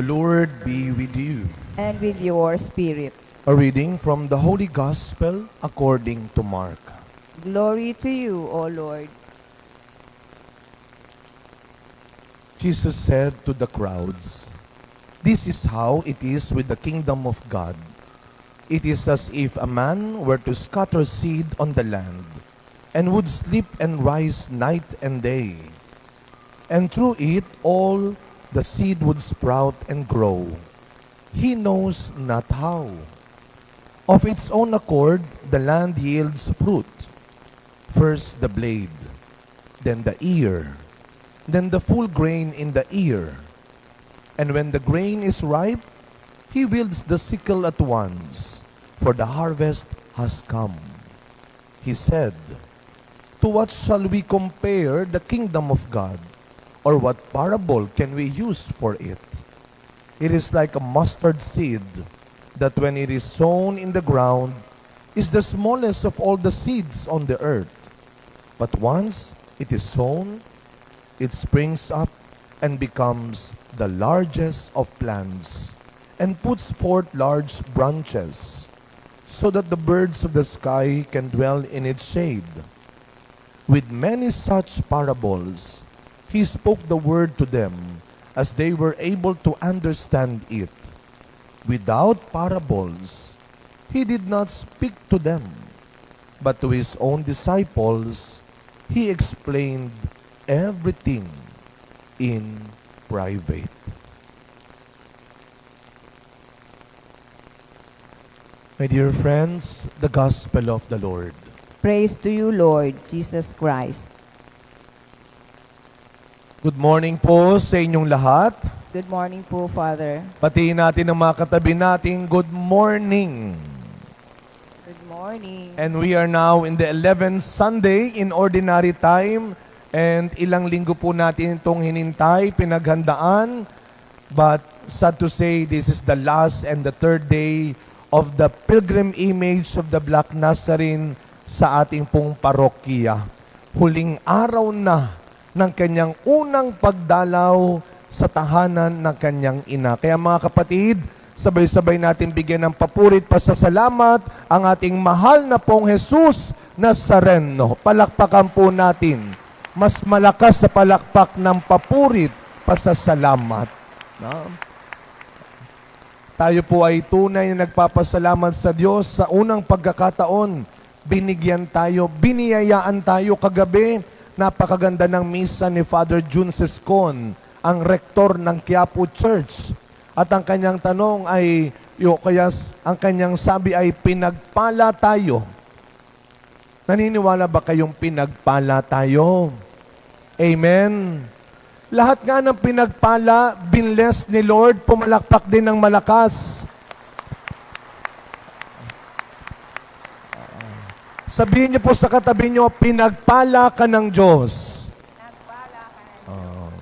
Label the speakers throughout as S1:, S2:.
S1: The Lord be with you.
S2: And with your spirit.
S1: A reading from the Holy Gospel according to Mark.
S2: Glory to you, O Lord.
S1: Jesus said to the crowds, "This is how it is with the kingdom of God. It is as if a man were to scatter seed on the land, and would sleep and rise night and day. And through it all the seed would sprout and grow. He knows not how. Of its own accord, the land yields fruit. First the blade, then the ear, then the full grain in the ear. And when the grain is ripe, he wields the sickle at once, for the harvest has come." He said, "To what shall we compare the kingdom of God? Or what parable can we use for it? It is like a mustard seed, that when it is sown in the ground, is the smallest of all the seeds on the earth. But once it is sown, it springs up and becomes the largest of plants, and puts forth large branches, so that the birds of the sky can dwell in its shade." With many such parables, he spoke the word to them, as they were able to understand it. Without parables, he did not speak to them, but to his own disciples, he explained everything in private. My dear friends, the Gospel of the Lord.
S2: Praise to you, Lord Jesus Christ.
S1: Good morning po sa inyong lahat.
S2: Good morning po, Father.
S1: Patiin natin ang mga katabi nating good morning.
S2: Good morning.
S1: And we are now in the 11th Sunday in Ordinary Time. And ilang linggo po natin itong hinintay, pinaghandaan. But sad to say, this is the last and the third day of the pilgrim image of the Black Nazarene sa ating pong parokya. Huling araw na ng kanyang unang pagdalaw sa tahanan ng kanyang ina. Kaya mga kapatid, sabay-sabay natin bigyan ng papurit pasasalamat ang ating mahal na pong Jesus Nazareno. Palakpakan po natin. Mas malakas sa palakpak ng papurit pasasalamat. No? Tayo po ay tunay na nagpapasalamat sa Diyos sa unang pagkakataon. Binigyan tayo, biniyayaan tayo kagabi. Napakaganda ng misa ni Father Jun Sescon, ang rektor ng Quiapo Church. At ang kanyang tanong ay, ang kanyang sabi ay, pinagpala tayo. Naniniwala ba kayong pinagpala tayo? Amen. Lahat nga ng pinagpala, binless ni Lord, pumalakpak din ng malakas. Sabihin niyo po sa katabi niyo, pinagpala ka ng Diyos.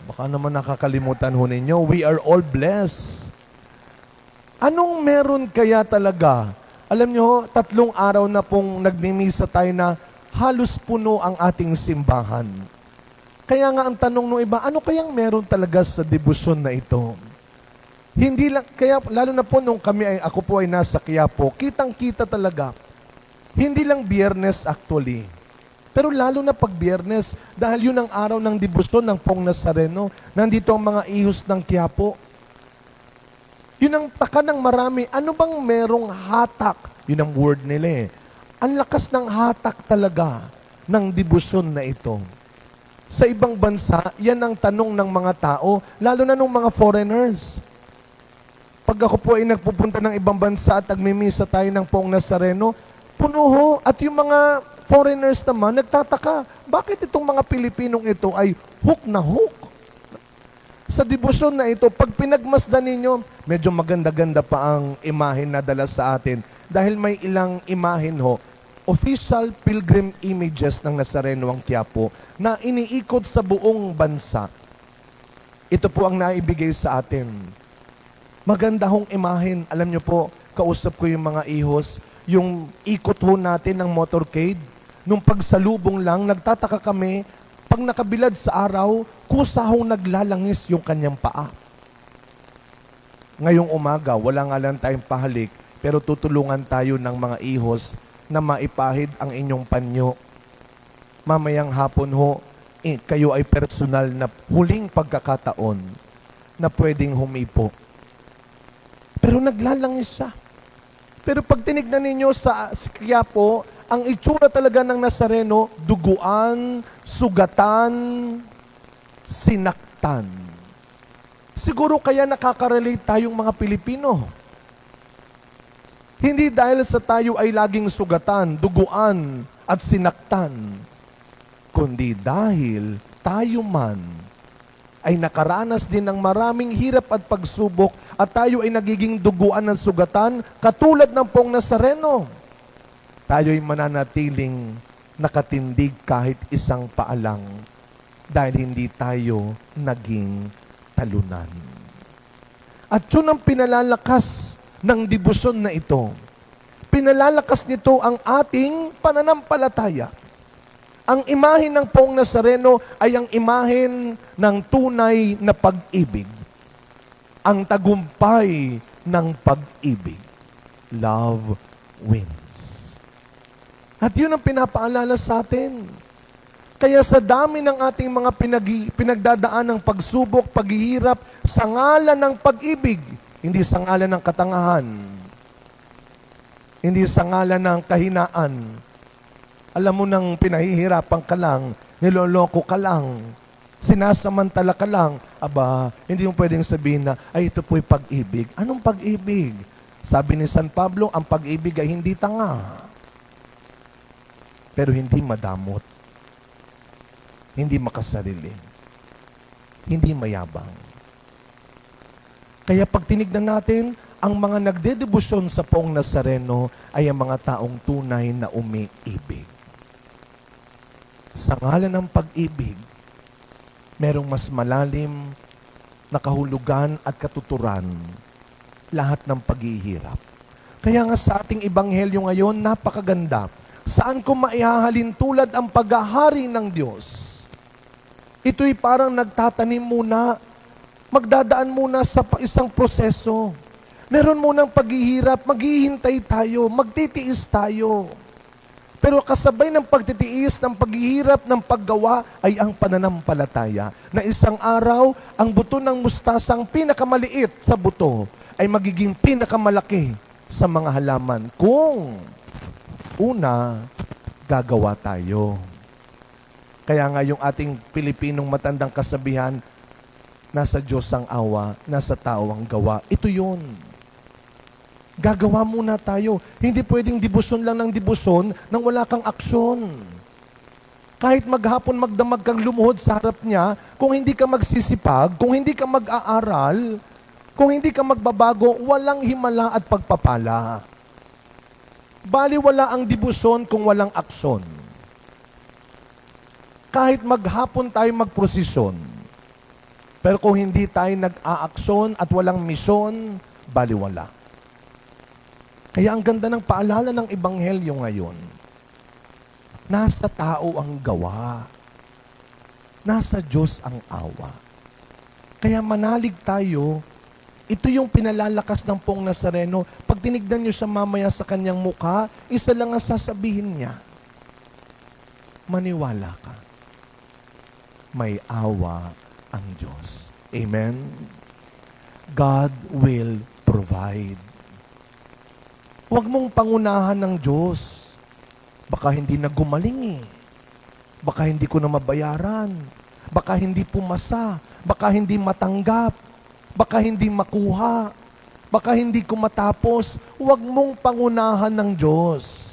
S1: Baka naman nakakalimutan ho ninyo, we are all blessed. Anong meron kaya talaga? Alam niyo, 3 araw na pong nagmimisa tayo na halos puno ang ating simbahan. Kaya nga ang tanong ng iba, ano kayang meron talaga sa debosyon na ito? Hindi lang, kaya lalo na po nung ako po ay nasa Quiapo, kitang-kita talaga. Hindi lang Biyernes actually, pero lalo na pag Biyernes, dahil yun ang araw ng debosyon ng Pong Nazareno, nandito ang mga ihos ng Quiapo. Yun ang taka ng marami, ano bang merong hatak? Yun ang word nila eh. Ang lakas ng hatak talaga ng debosyon na ito. Sa ibang bansa, yan ang tanong ng mga tao, lalo na ng mga foreigners. Pag ako po ay nagpupunta ng ibang bansa at nagmimisa tayo ng Pong Nazareno, puno ho. At yung mga foreigners naman, nagtataka, bakit itong mga Pilipinong ito ay hook na hook? Sa debosyon na ito, pag pinagmasdan ninyo, medyo maganda-ganda pa ang imahen na dala sa atin. Dahil may ilang imahen ho, official pilgrim images ng Nazareno ang Quiapo na iniikot sa buong bansa. Ito po ang naibigay sa atin. Maganda hong imahen. Alam nyo po, kausap ko yung mga ihos, yung ikot ho natin ng motorcade, nung pagsalubong lang, nagtataka kami, pag nakabilad sa araw, kusa hong naglalangis yung kanyang paa. Ngayong umaga, wala nga lang tayong pahalik, pero tutulungan tayo ng mga ihos na maipahid ang inyong panyo. Mamayang hapon ho, kayo ay personal na huling pagkakataon na pwedeng humipo. Pero naglalangis siya. Pero pag tinignan ninyo sa Quiapo, ang itsura talaga ng Nazareno, duguan, sugatan, sinaktan. Siguro kaya nakaka-relate tayong mga Pilipino. Hindi dahil sa tayo ay laging sugatan, duguan, at sinaktan, kundi dahil tayo man ay nakaranas din ng maraming hirap at pagsubok at tayo ay nagiging duguan ng sugatan katulad ng pong Nazareno. Tayo ay mananatiling nakatindig kahit isang paalang dahil hindi tayo naging talunan. At yun ang pinalalakas ng debosyon na ito. Pinalalakas nito ang ating pananampalataya. Ang imahen ng pong Nazareno ay ang imahen ng tunay na pag-ibig. Ang tagumpay ng pag-ibig. Love wins. At yun ang pinapaalala sa atin. Kaya sa dami ng ating mga pinagdadaan ng pagsubok, paghihirap, sa ngalan ng pag-ibig, hindi sa ngalan ng katangahan, hindi sa ngalan ng kahinaan. Alam mo nang pinahihirapan ka lang, niloloko ka lang, sinasamantala ka lang, aba, hindi mo pwedeng sabihin na, ay ito po'y pag-ibig. Anong pag-ibig? Sabi ni San Pablo, ang pag-ibig ay hindi tanga, pero hindi madamot, hindi makasarili, hindi mayabang. Kaya pag tinignan natin, ang mga nagdedebosyon sa poong Nazareno ay ang mga taong tunay na umiibig. Sa ngalan ng pag-ibig, merong mas malalim na kahulugan at katuturan lahat ng paghihirap. Kaya nga sa ating ebanghelyo ngayon, napakaganda. Saan ko maihahalin tulad ang paghahari ng Diyos? Ito'y parang nagtatanim muna, magdadaan muna sa isang proseso. Meron munang paghihirap, maghihintay tayo, magtitiis tayo. Pero kasabay ng pagtitiis, ng paghihirap, ng paggawa ay ang pananampalataya. Na isang araw, ang buto ng mustasang pinakamaliit sa buto ay magiging pinakamalaki sa mga halaman. Kung una, gagawa tayo. Kaya nga yung ating Pilipinong matandang kasabihan, nasa Diyos ang awa, nasa tao ang gawa. Ito yun. Gagawa muna tayo. Hindi pwedeng debosyon lang ng debosyon nang wala kang aksyon. Kahit maghapon magdamag kang lumuhod sa harap niya, kung hindi ka magsisipag, kung hindi ka mag-aaral, kung hindi ka magbabago, walang himala at pagpapala. Baliwala ang debosyon kung walang aksyon. Kahit maghapon tayo magprosesyon, pero kung hindi tayo nag-aaksyon at walang misyon, baliwala. Kaya ang ganda ng paalala ng Ebanghelyo ngayon, nasa tao ang gawa, nasa Diyos ang awa. Kaya manalig tayo, ito yung pinalalakas ng poong Nazareno. Pag tinignan nyo siya mamaya sa kanyang mukha, isa lang ang sasabihin niya, maniwala ka, may awa ang Diyos. Amen? God will provide. Huwag mong pangunahan ng Diyos. Baka hindi na gumaling eh. Baka hindi ko na mabayaran. Baka hindi pumasa. Baka hindi matanggap. Baka hindi makuha. Baka hindi ko matapos. Huwag mong pangunahan ng Diyos.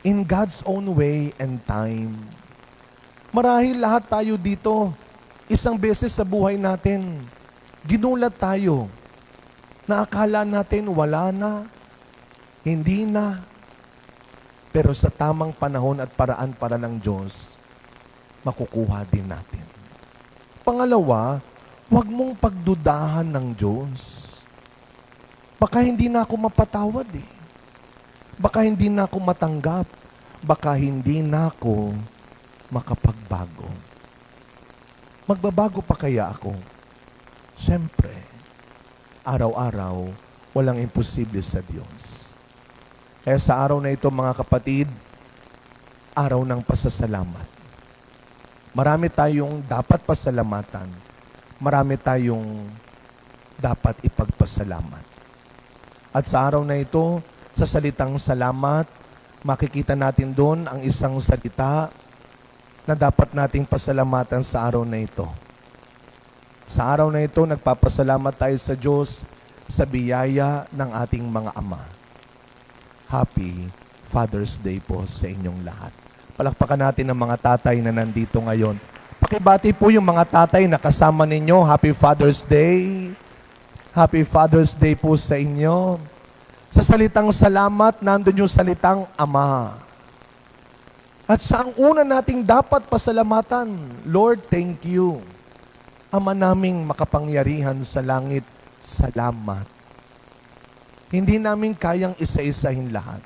S1: In God's own way and time. Marahil lahat tayo dito, isang beses sa buhay natin, ginulat tayo. Na akala natin wala na, hindi na. Pero sa tamang panahon at paraan para ng Diyos, makukuha din natin. Pangalawa, huwag mong pagdudahan ng Diyos. Baka hindi na ako mapatawad eh. Baka hindi na ako matanggap. Baka hindi na ako makapagbago. Magbabago pa kaya ako? Siyempre. araw-araw, walang imposible sa Diyos. Kaya sa araw na ito, mga kapatid, araw ng pasasalamat. Marami tayong dapat pasalamatan. Marami tayong dapat ipagpasalamat. At sa araw na ito, sa salitang salamat, makikita natin doon ang isang salita na dapat nating pasalamatan sa araw na ito. Sa araw na ito, nagpapasalamat tayo sa Diyos sa biyaya ng ating mga ama. Happy Father's Day po sa inyong lahat. Palakpakan natin ang mga tatay na nandito ngayon. Pakibati po yung mga tatay na kasama ninyo. Happy Father's Day. Happy Father's Day po sa inyo. Sa salitang salamat, nandun yung salitang Ama. At sa ang una nating dapat pasalamatan, Lord, thank you. Ama naming makapangyarihan sa langit, salamat. Hindi namin kayang isa-isahin lahat.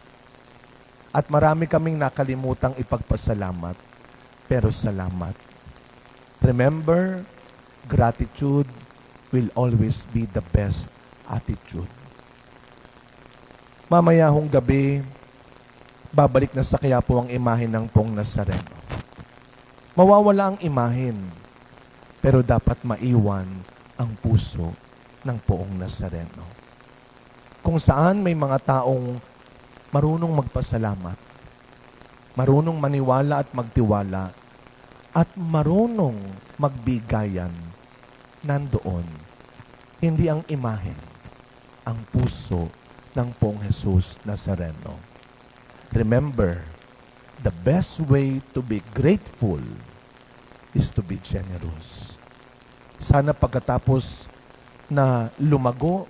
S1: At marami kaming nakalimutang ipagpasalamat, pero salamat. Remember, gratitude will always be the best attitude. Mamaya hong gabi, babalik na sa Quiapo ang imahen ng Pong Nazareno. Mawawala ang imahen, pero dapat maiwan ang puso ng Poong Nazareno. Kung saan may mga taong marunong magpasalamat, marunong maniwala at magtiwala, at marunong magbigayan, nandoon. Hindi ang imahen, ang puso ng Poong Jesus Nazareno. Remember, the best way to be grateful is to be generous. Sana pagkatapos na lumago,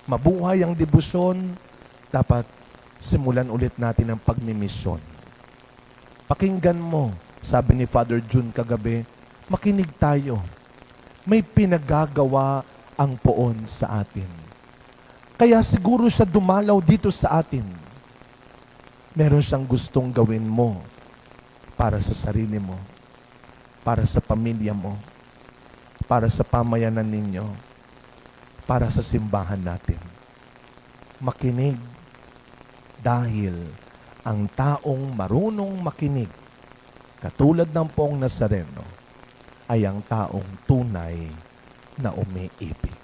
S1: mabuhay ang debosyon, dapat simulan ulit natin ang pagmimisyon. Pakinggan mo, sabi ni Father June kagabi, makinig tayo. May pinagagawa ang Poon sa atin. Kaya siguro siya dumalaw dito sa atin. Meron siyang gustong gawin mo para sa sarili mo, para sa pamilya mo, para sa pamayanan ninyo, para sa simbahan natin. Makinig dahil ang taong marunong makinig, katulad ng Poong Nazareno, ay ang taong tunay na umiibig.